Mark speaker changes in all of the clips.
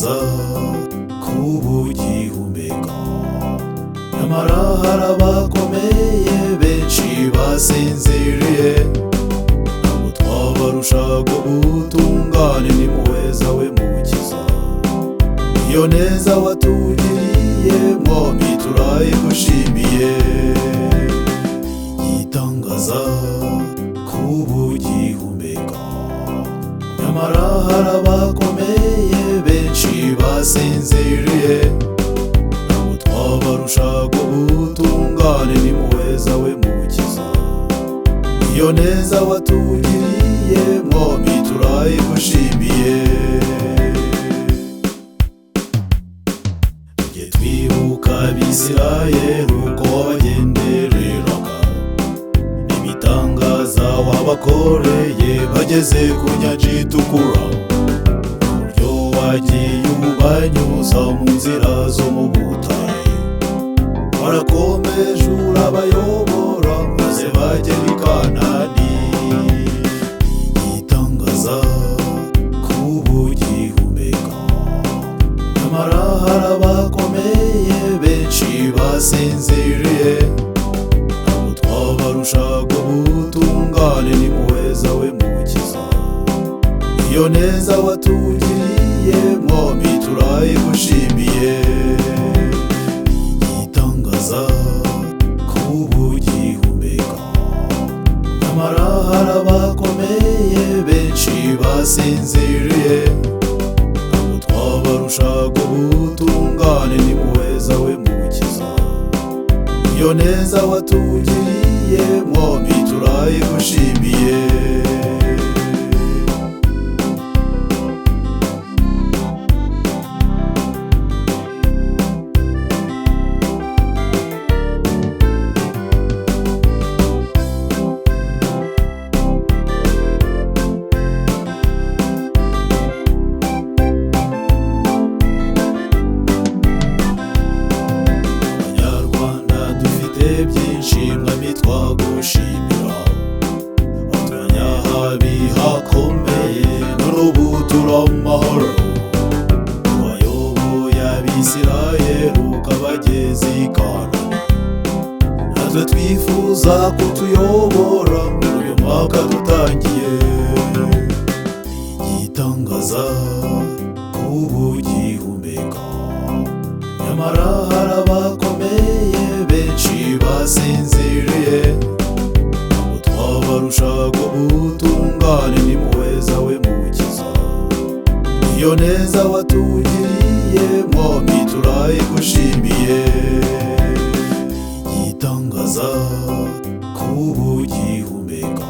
Speaker 1: igitangaza kuba ugihumeka. Nyamara hari abakomeye benshi basinziriye, ntabwo twabarushaga ubutungane n'impuhwe zawe Mukiza. Iyo neza watugiriye mwami turayigushimiye. Igitangaza kuba ugihumeka. Nyamara hari abakomeye benshi basinziriye, ntabwo twabarushaga ubutungane n'impuhwe zawe Mukiza. Iyo neza watugiriye mwami turayigushimiye. Tujye twibuka Abisirayeli uko wabagendereraga, n'ibitangaza wabakoreye bageze ku nyanja itukura, uburyo wagiye ubanyuza mu nzira zo mu butayu. Warakomeje urabayobora maze bagera i Kanani. Igitangaza kuba ugihumeka. Nyamara hari abakomeye benshi basinziriye, ntabwo twabarushaga ubutungane n'impuhwe zawe Mukiza. Iyo neza watugiriye mwami turayigushimiye. Igitangaza kuba ugihumeka. Nyamara hari abakomeye benshi basinziriye, ntabwo twabarushaga ubutungane n'impuhwe zawe Mukiza. Iyo neza watugiriye mwami turayigushimiye. Byinshi mwami twagushimira, waturanye ahabi hakomeye none ubu turi amahoro. Wayoboye Abisirayeli ukabageza i Kanani, natwe twifuza kutuyobora muri uyu mwaka dutangiye. Igitangaza kuba ugihumeka. Nyamara hari abakomeye benshi basinziriye, ntabwo twabarushaga ubutungane n'impuhwe zawe Mukiza. Iyo neza watugiriye mwami turayigushimiye. Igitangaza kuba ugihumeka.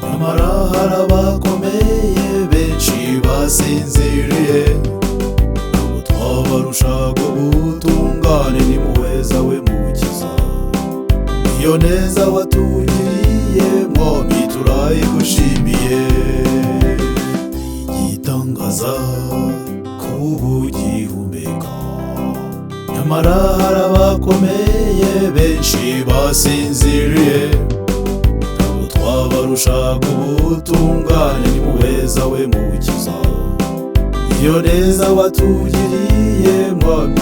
Speaker 1: Nyamara hari abakomeye benshi basinziriye, ntabwo twabarushaga ubutungane n'impuhwe zawe Mukiza. Iyo neza watugiriye mwami turayigushimiye. Igitangaza kuba ugihumeka. Nyamara hari abakomeye benshi basinziriye, ntabwo twabarushaga ubutungane n'impuhwe zawe Mukiza. Iyo neza watugiriye mwami